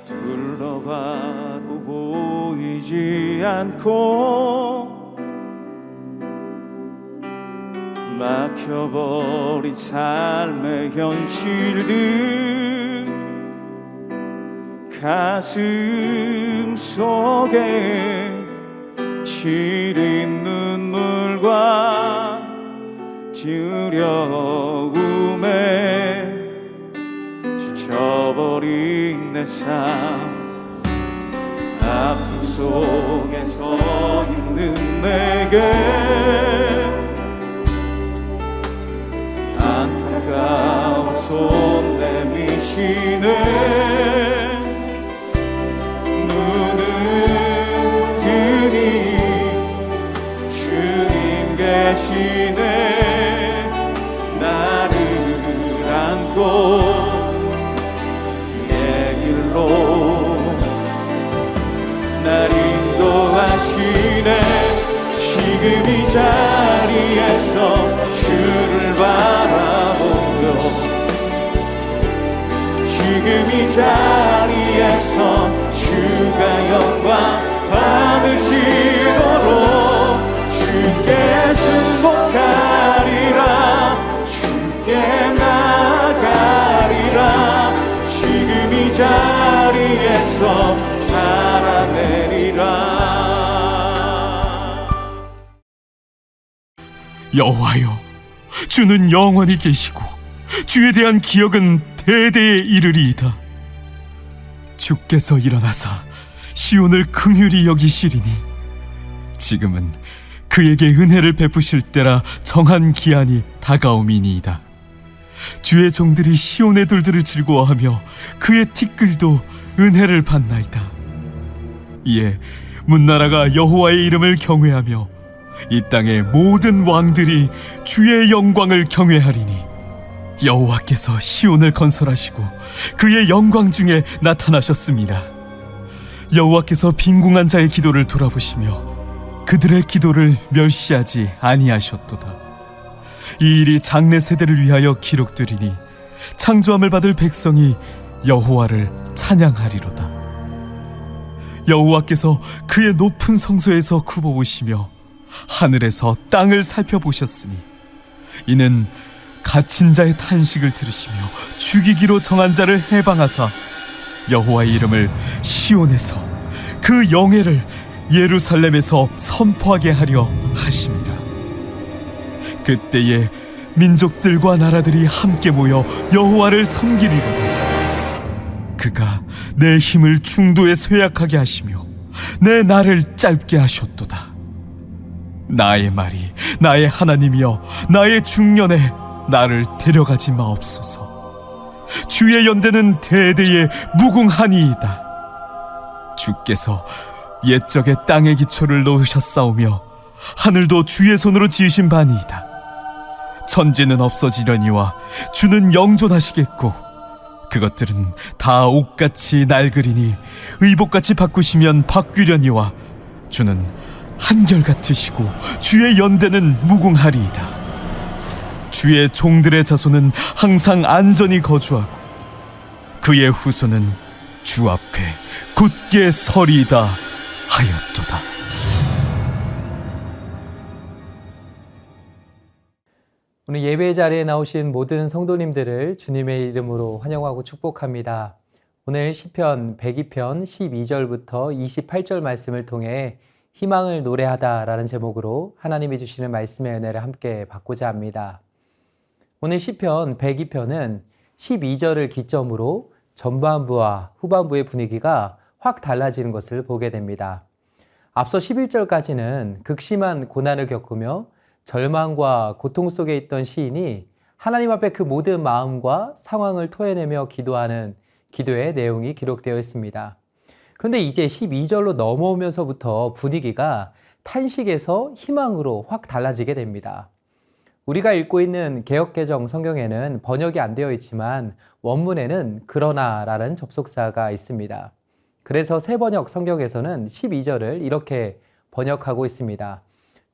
둘러봐도 보이지 않고 막혀버린 삶의 현실들 가슴 속에 시린 눈물과 두려움에 지쳐버린 내 삶 아픔 속에 서 있는 내게 안타까워 손 내미시네 눈을 뜨니 주님 계시네 나를 안고 그의 길로 날 인도하시네 지금 이 자리에서 주를 바라보며 지금 이 자리에서 주가 영광 받으시도록 주께 승복하리라 주께 나가리라 지금 이 자리에서 살아내리라. 여호와여, 주는 영원히 계시고 주에 대한 기억은 대대에 이르리이다. 주께서 일어나사 시온을 긍휼히 여기시리니 지금은 그에게 은혜를 베푸실 때라 정한 기한이 다가옴이니이다. 주의 종들이 시온의 돌들을 즐거워하며 그의 티끌도 은혜를 받나이다. 이에 문나라가 여호와의 이름을 경외하며 이 땅의 모든 왕들이 주의 영광을 경외하리니 여호와께서 시온을 건설하시고 그의 영광 중에 나타나셨습니다. 여호와께서 빈궁한 자의 기도를 돌아보시며 그들의 기도를 멸시하지 아니하셨도다. 이 일이 장래 세대를 위하여 기록되리니 창조함을 받을 백성이 여호와를 찬양하리로다. 여호와께서 그의 높은 성소에서 굽어보시며 하늘에서 땅을 살펴보셨으니 이는 갇힌 자의 탄식을 들으시며 죽이기로 정한 자를 해방하사 여호와의 이름을 시온에서 그 영예를 예루살렘에서 선포하게 하려 하심이라. 그때에 민족들과 나라들이 함께 모여 여호와를 섬기리로다. 그가 내 힘을 중도에 쇠약하게 하시며 내 날을 짧게 하셨도다. 나의 말이 나의 하나님이여 나의 중년에 나를 데려가지 마옵소서. 주의 연대는 대대에 무궁하니이다. 주께서 옛적에 땅의 기초를 놓으셨사오며 하늘도 주의 손으로 지으신 바니이다. 천지는 없어지려니와 주는 영존하시겠고 그것들은 다 옷같이 낡으리니 의복같이 바꾸시면 바뀌려니와 주는 한결같으시고 주의 연대는 무궁하리이다. 주의 종들의 자손은 항상 안전히 거주하고 그의 후손은 주 앞에 굳게 서리이다 하였도다. 오늘 예배 자리에 나오신 모든 성도님들을 주님의 이름으로 환영하고 축복합니다. 오늘 시편 102편 12절부터 28절 말씀을 통해 희망을 노래하다라는 제목으로 하나님이 주시는 말씀의 은혜를 함께 받고자 합니다. 오늘 시편 102편은 12절을 기점으로 전반부와 후반부의 분위기가 확 달라지는 것을 보게 됩니다. 앞서 11절까지는 극심한 고난을 겪으며 절망과 고통 속에 있던 시인이 하나님 앞에 그 모든 마음과 상황을 토해내며 기도하는 기도의 내용이 기록되어 있습니다. 그런데 이제 12절로 넘어오면서부터 분위기가 탄식에서 희망으로 확 달라지게 됩니다. 우리가 읽고 있는 개역개정 성경에는 번역이 안 되어 있지만 원문에는 그러나라는 접속사가 있습니다. 그래서 새번역 성경에서는 12절을 이렇게 번역하고 있습니다.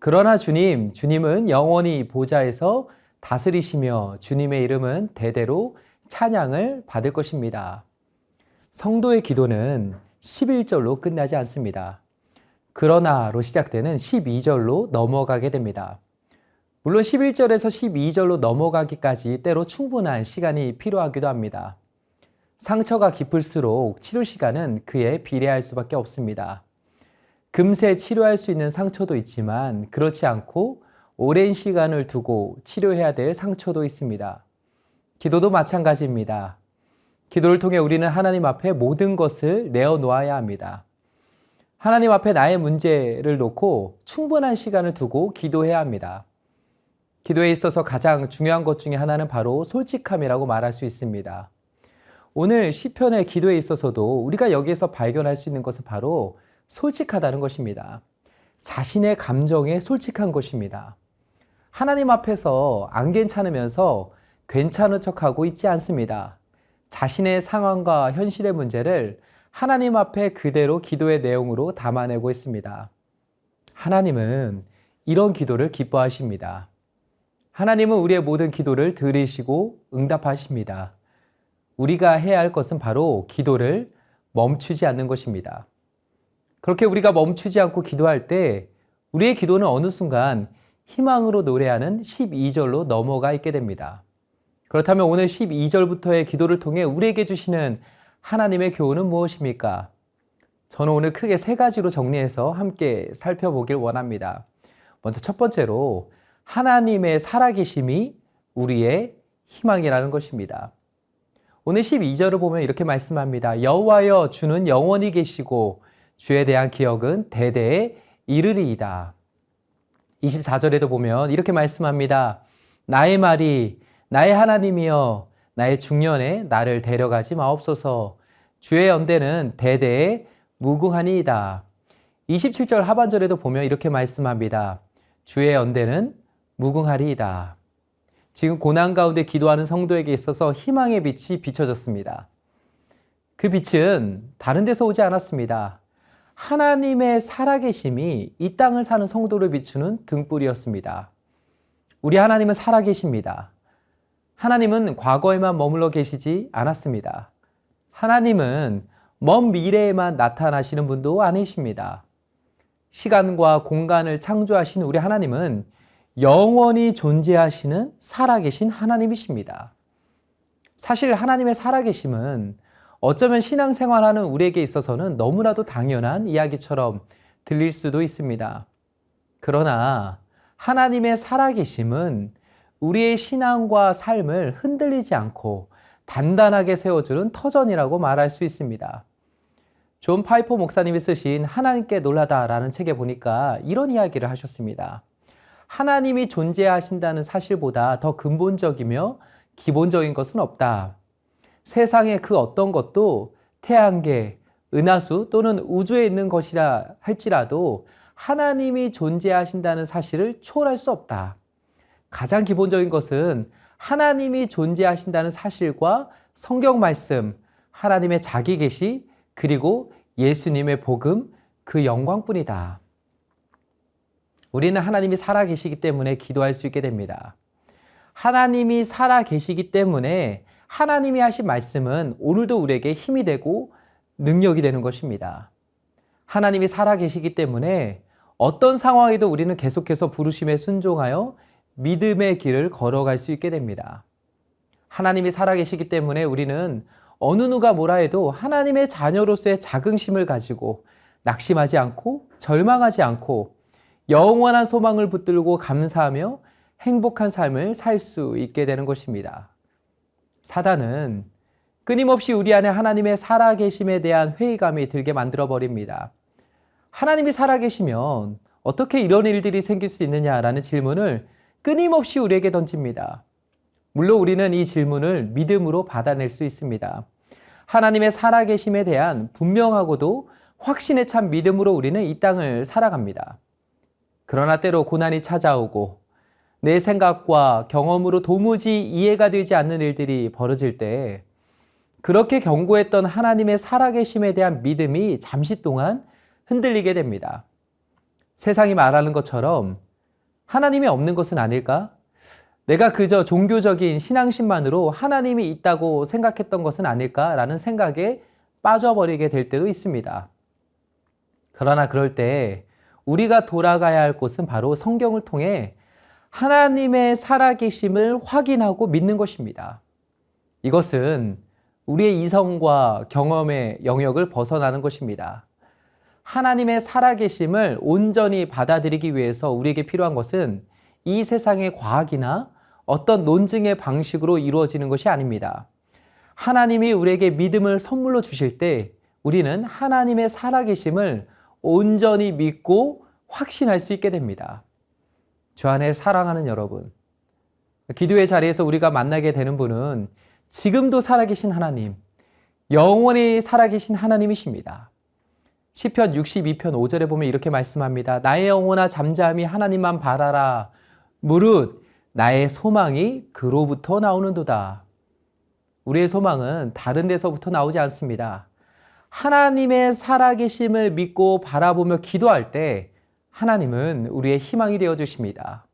그러나 주님은 영원히 보좌에서 다스리시며 주님의 이름은 대대로 찬양을 받을 것입니다. 성도의 기도는 11절로 끝나지 않습니다. 그러나로 시작되는 12절로 넘어가게 됩니다. 물론 11절에서 12절로 넘어가기까지 때로 충분한 시간이 필요하기도 합니다. 상처가 깊을수록 치료 시간은 그에 비례할 수밖에 없습니다. 금세 치료할 수 있는 상처도 있지만 그렇지 않고 오랜 시간을 두고 치료해야 될 상처도 있습니다. 기도도 마찬가지입니다. 기도를 통해 우리는 하나님 앞에 모든 것을 내어놓아야 합니다. 하나님 앞에 나의 문제를 놓고 충분한 시간을 두고 기도해야 합니다. 기도에 있어서 가장 중요한 것 중에 하나는 바로 솔직함이라고 말할 수 있습니다. 오늘 시편의 기도에 있어서도 우리가 여기에서 발견할 수 있는 것은 바로 솔직하다는 것입니다. 자신의 감정에 솔직한 것입니다. 하나님 앞에서 안 괜찮으면서 괜찮은 척하고 있지 않습니다. 자신의 상황과 현실의 문제를 하나님 앞에 그대로 기도의 내용으로 담아내고 있습니다. 하나님은 이런 기도를 기뻐하십니다. 하나님은 우리의 모든 기도를 들으시고 응답하십니다. 우리가 해야 할 것은 바로 기도를 멈추지 않는 것입니다. 그렇게 우리가 멈추지 않고 기도할 때 우리의 기도는 어느 순간 희망으로 노래하는 12절로 넘어가 있게 됩니다. 그렇다면 오늘 12절부터의 기도를 통해 우리에게 주시는 하나님의 교훈은 무엇입니까? 저는 오늘 크게 세 가지로 정리해서 함께 살펴보길 원합니다. 먼저 첫 번째로 하나님의 살아계심이 우리의 희망이라는 것입니다. 오늘 12절을 보면 이렇게 말씀합니다. 여호와여 주는 영원히 계시고 주에 대한 기억은 대대에 이르리이다. 24절에도 보면 이렇게 말씀합니다. 나의 말이 나의 하나님이여 나의 중년에 나를 데려가지 마옵소서. 주의 연대는 대대에 무궁하니이다. 27절 하반절에도 보면 이렇게 말씀합니다. 주의 연대는 무궁하리이다. 지금 고난 가운데 기도하는 성도에게 있어서 희망의 빛이 비춰졌습니다. 그 빛은 다른 데서 오지 않았습니다. 하나님의 살아계심이 이 땅을 사는 성도를 비추는 등불이었습니다. 우리 하나님은 살아계십니다. 하나님은 과거에만 머물러 계시지 않았습니다. 하나님은 먼 미래에만 나타나시는 분도 아니십니다. 시간과 공간을 창조하신 우리 하나님은 영원히 존재하시는 살아계신 하나님이십니다. 사실 하나님의 살아계심은 어쩌면 신앙생활하는 우리에게 있어서는 너무나도 당연한 이야기처럼 들릴 수도 있습니다. 그러나 하나님의 살아계심은 우리의 신앙과 삶을 흔들리지 않고 단단하게 세워주는 터전이라고 말할 수 있습니다. 존 파이퍼 목사님이 쓰신 하나님께 놀라다라는 책에 보니까 이런 이야기를 하셨습니다. 하나님이 존재하신다는 사실보다 더 근본적이며 기본적인 것은 없다. 세상의 그 어떤 것도 태양계, 은하수 또는 우주에 있는 것이라 할지라도 하나님이 존재하신다는 사실을 초월할 수 없다. 가장 기본적인 것은 하나님이 존재하신다는 사실과 성경 말씀, 하나님의 자기 계시, 그리고 예수님의 복음, 그 영광뿐이다. 우리는 하나님이 살아계시기 때문에 기도할 수 있게 됩니다. 하나님이 살아계시기 때문에 하나님이 하신 말씀은 오늘도 우리에게 힘이 되고 능력이 되는 것입니다. 하나님이 살아계시기 때문에 어떤 상황에도 우리는 계속해서 부르심에 순종하여 믿음의 길을 걸어갈 수 있게 됩니다. 하나님이 살아계시기 때문에 우리는 어느 누가 뭐라 해도 하나님의 자녀로서의 자긍심을 가지고 낙심하지 않고 절망하지 않고 영원한 소망을 붙들고 감사하며 행복한 삶을 살 수 있게 되는 것입니다. 사단은 끊임없이 우리 안에 하나님의 살아계심에 대한 회의감이 들게 만들어버립니다. 하나님이 살아계시면 어떻게 이런 일들이 생길 수 있느냐라는 질문을 끊임없이 우리에게 던집니다. 물론 우리는 이 질문을 믿음으로 받아낼 수 있습니다. 하나님의 살아계심에 대한 분명하고도 확신에 찬 믿음으로 우리는 이 땅을 살아갑니다. 그러나 때로 고난이 찾아오고 내 생각과 경험으로 도무지 이해가 되지 않는 일들이 벌어질 때 그렇게 경고했던 하나님의 살아계심에 대한 믿음이 잠시 동안 흔들리게 됩니다. 세상이 말하는 것처럼 하나님이 없는 것은 아닐까? 내가 그저 종교적인 신앙심만으로 하나님이 있다고 생각했던 것은 아닐까라는 생각에 빠져버리게 될 때도 있습니다. 그러나 그럴 때 우리가 돌아가야 할 곳은 바로 성경을 통해 하나님의 살아계심을 확인하고 믿는 것입니다. 이것은 우리의 이성과 경험의 영역을 벗어나는 것입니다. 하나님의 살아계심을 온전히 받아들이기 위해서 우리에게 필요한 것은 이 세상의 과학이나 어떤 논증의 방식으로 이루어지는 것이 아닙니다. 하나님이 우리에게 믿음을 선물로 주실 때 우리는 하나님의 살아계심을 온전히 믿고 확신할 수 있게 됩니다. 주 안에 사랑하는 여러분, 기도의 자리에서 우리가 만나게 되는 분은 지금도 살아계신 하나님, 영원히 살아계신 하나님이십니다. 시편 62편 5절에 보면 이렇게 말씀합니다. 나의 영혼아 잠잠히 하나님만 바라라. 무릇 나의 소망이 그로부터 나오는도다. 우리의 소망은 다른 데서부터 나오지 않습니다. 하나님의 살아계심을 믿고 바라보며 기도할 때 하나님은 우리의 희망이 되어 주십니다.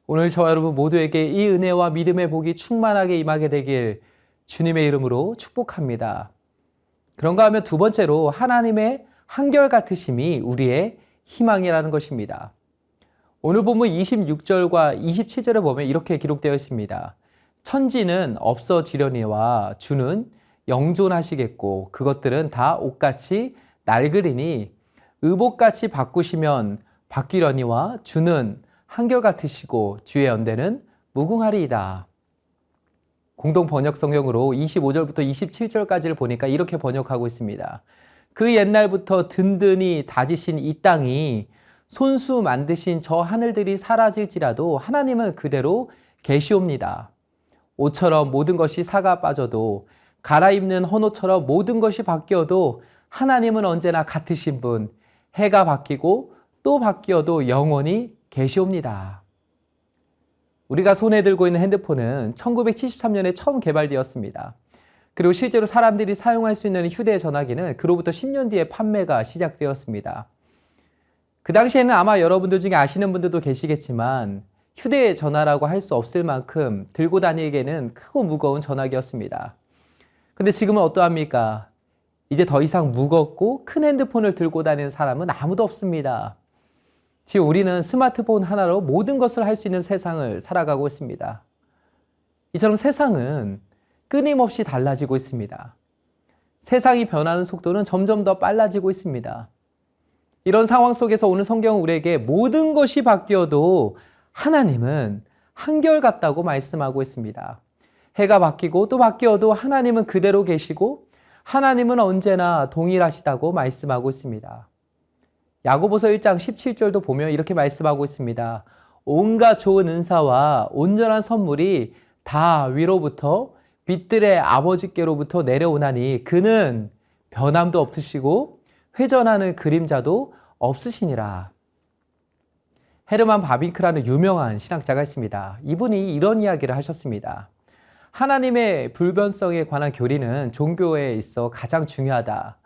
오늘 저와 여러분 모두에게 이 은혜와 믿음의 복이 충만하게 임하게 되길 주님의 이름으로 축복합니다. 그런가 하면 두 번째로 하나님의 한결같으심이 우리의 희망이라는 것입니다. 오늘 본문 26절과 27절에 보면 이렇게 기록되어 있습니다. 천지는 없어지려니와 주는 영존하시겠고 그것들은 다 옷같이 낡으리니 의복같이 바꾸시면 바뀌려니와 주는 한결같으시고 주의 연대는 무궁하리이다. 공동 번역 성경으로 25절부터 27절까지를 보니까 이렇게 번역하고 있습니다. 그 옛날부터 든든히 다지신 이 땅이 손수 만드신 저 하늘들이 사라질지라도 하나님은 그대로 계시옵니다. 옷처럼 모든 것이 사가 빠져도 갈아입는 헌옷처럼 모든 것이 바뀌어도 하나님은 언제나 같으신 분, 해가 바뀌고 또 바뀌어도 영원히 계시옵니다. 우리가 손에 들고 있는 핸드폰은 1973년에 처음 개발되었습니다. 그리고 실제로 사람들이 사용할 수 있는 휴대전화기는 그로부터 10년 뒤에 판매가 시작되었습니다. 그 당시에는 아마 여러분들 중에 아시는 분들도 계시겠지만 휴대전화라고 할 수 없을 만큼 들고 다니기에는 크고 무거운 전화기였습니다. 근데 지금은 어떠합니까? 이제 더 이상 무겁고 큰 핸드폰을 들고 다니는 사람은 아무도 없습니다. 지금 우리는 스마트폰 하나로 모든 것을 할 수 있는 세상을 살아가고 있습니다. 이처럼 세상은 끊임없이 달라지고 있습니다. 세상이 변하는 속도는 점점 더 빨라지고 있습니다. 이런 상황 속에서 오늘 성경은 우리에게 모든 것이 바뀌어도 하나님은 한결같다고 말씀하고 있습니다. 해가 바뀌고 또 바뀌어도 하나님은 그대로 계시고 하나님은 언제나 동일하시다고 말씀하고 있습니다. 야고보서 1장 17절도 보면 이렇게 말씀하고 있습니다. 온갖 좋은 은사와 온전한 선물이 다 위로부터 빛들의 아버지께로부터 내려오나니 그는 변함도 없으시고 회전하는 그림자도 없으시니라. 헤르만 바빙크라는 유명한 신학자가 있습니다. 이분이 이런 이야기를 하셨습니다. 하나님의 불변성에 관한 교리는 종교에 있어 가장 중요하다.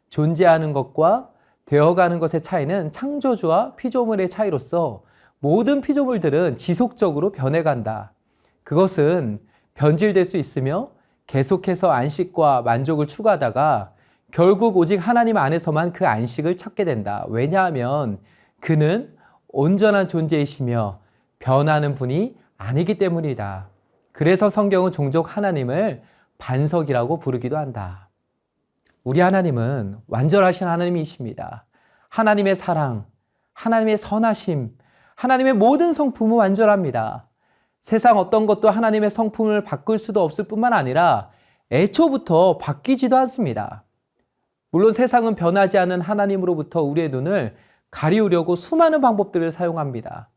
존재하는 것과 되어가는 것의 차이는 창조주와 피조물의 차이로서 모든 피조물들은 지속적으로 변해간다. 그것은 변질될 수 있으며 계속해서 안식과 만족을 추구하다가 결국 오직 하나님 안에서만 그 안식을 찾게 된다. 왜냐하면 그는 온전한 존재이시며 변하는 분이 아니기 때문이다. 그래서 성경은 종종 하나님을 반석이라고 부르기도 한다. 우리 하나님은 완전하신 하나님이십니다. 하나님의 사랑, 하나님의 선하심, 하나님의 모든 성품은 완전합니다. 세상 어떤 것도 하나님의 성품을 바꿀 수도 없을 뿐만 아니라 애초부터 바뀌지도 않습니다. 물론 세상은 변하지 않은 하나님으로부터 우리의 눈을 가리우려고 수많은 방법들을 사용합니다.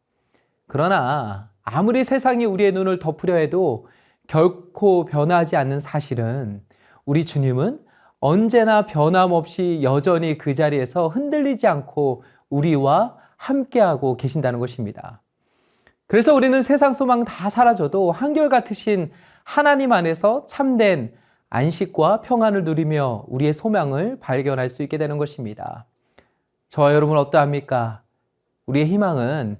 그러나 아무리 세상이 우리의 눈을 덮으려 해도 결코 변하지 않는 사실은 우리 주님은 언제나 변함없이 여전히 그 자리에서 흔들리지 않고 우리와 함께하고 계신다는 것입니다. 그래서 우리는 세상 소망 다 사라져도 한결같으신 하나님 안에서 참된 안식과 평안을 누리며 우리의 소망을 발견할 수 있게 되는 것입니다. 저와 여러분 어떠합니까? 우리의 희망은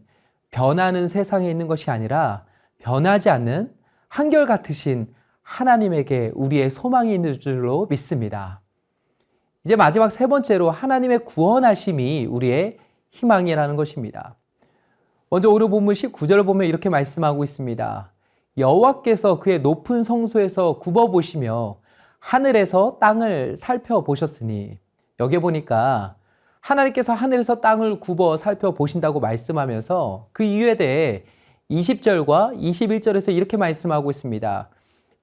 변하는 세상에 있는 것이 아니라 변하지 않는 한결같으신 하나님에게 우리의 소망이 있는 줄로 믿습니다. 이제 마지막 세 번째로 하나님의 구원하심이 우리의 희망이라는 것입니다. 먼저 오늘 본문 19절을 보면 이렇게 말씀하고 있습니다. 여호와께서 그의 높은 성소에서 굽어보시며 하늘에서 땅을 살펴보셨으니, 여기 보니까 하나님께서 하늘에서 땅을 굽어 살펴보신다고 말씀하면서 그 이유에 대해 20절과 21절에서 이렇게 말씀하고 있습니다.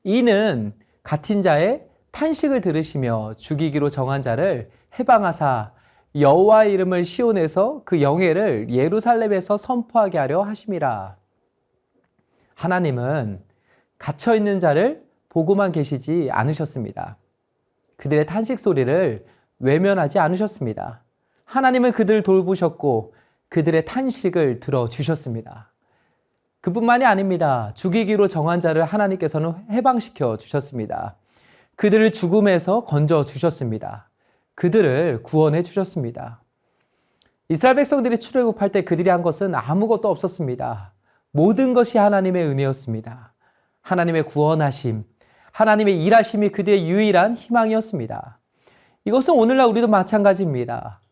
이는 같은 자의 탄식을 들으시며 죽이기로 정한 자를 해방하사 여호와의 이름을 시온에서 그 영예를 예루살렘에서 선포하게 하려 하심이라. 하나님은 갇혀있는 자를 보고만 계시지 않으셨습니다. 그들의 탄식 소리를 외면하지 않으셨습니다. 하나님은 그들을 돌보셨고 그들의 탄식을 들어주셨습니다. 그뿐만이 아닙니다. 죽이기로 정한 자를 하나님께서는 해방시켜 주셨습니다. 그들을 죽음에서 건져 주셨습니다. 그들을 구원해 주셨습니다. 이스라엘 백성들이 출애굽할 때 그들이 한 것은 아무것도 없었습니다. 모든 것이 하나님의 은혜였습니다. 하나님의 구원하심, 하나님의 일하심이 그들의 유일한 희망이었습니다. 이것은 오늘날 우리도 마찬가지입니다.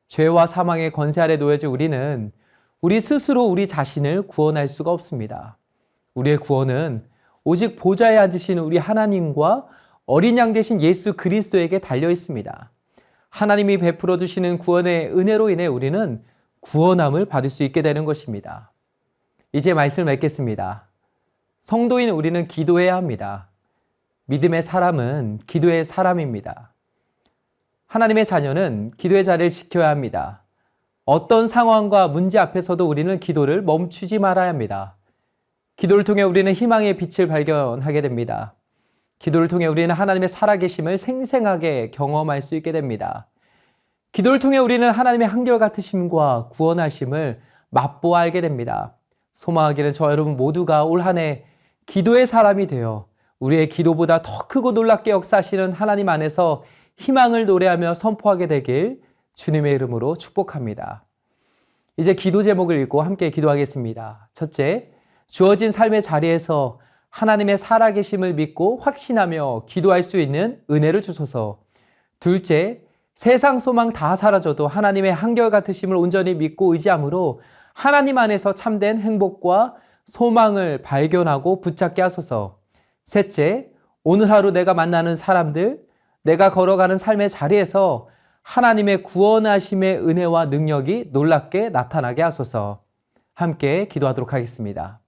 죄와 사망의 권세 아래 놓여진 우리는 우리 스스로 우리 자신을 구원할 수가 없습니다. 우리의 구원은 오직 보좌에 앉으신 우리 하나님과 어린 양 되신 예수 그리스도에게 달려 있습니다. 하나님이 베풀어 주시는 구원의 은혜로 인해 우리는 구원함을 받을 수 있게 되는 것입니다. 이제 말씀을 맺겠습니다. 성도인 우리는 기도해야 합니다. 믿음의 사람은 기도의 사람입니다. 하나님의 자녀는 기도의 자리를 지켜야 합니다. 어떤 상황과 문제 앞에서도 우리는 기도를 멈추지 말아야 합니다. 기도를 통해 우리는 희망의 빛을 발견하게 됩니다. 기도를 통해 우리는 하나님의 살아계심을 생생하게 경험할 수 있게 됩니다. 기도를 통해 우리는 하나님의 한결같으심과 구원하심을 맛보아 알게 됩니다. 소망하기는 저 여러분 모두가 올 한 해 기도의 사람이 되어 우리의 기도보다 더 크고 놀랍게 역사하시는 하나님 안에서 희망을 노래하며 선포하게 되길 주님의 이름으로 축복합니다. 이제 기도 제목을 읽고 함께 기도하겠습니다. 첫째, 주어진 삶의 자리에서 하나님의 살아계심을 믿고 확신하며 기도할 수 있는 은혜를 주소서. 둘째, 세상 소망 다 사라져도 하나님의 한결같으심을 온전히 믿고 의지함으로 하나님 안에서 참된 행복과 소망을 발견하고 붙잡게 하소서. 셋째, 오늘 하루 내가 만나는 사람들, 내가 걸어가는 삶의 자리에서 하나님의 구원하심의 은혜와 능력이 놀랍게 나타나게 하소서. 함께 기도하도록 하겠습니다.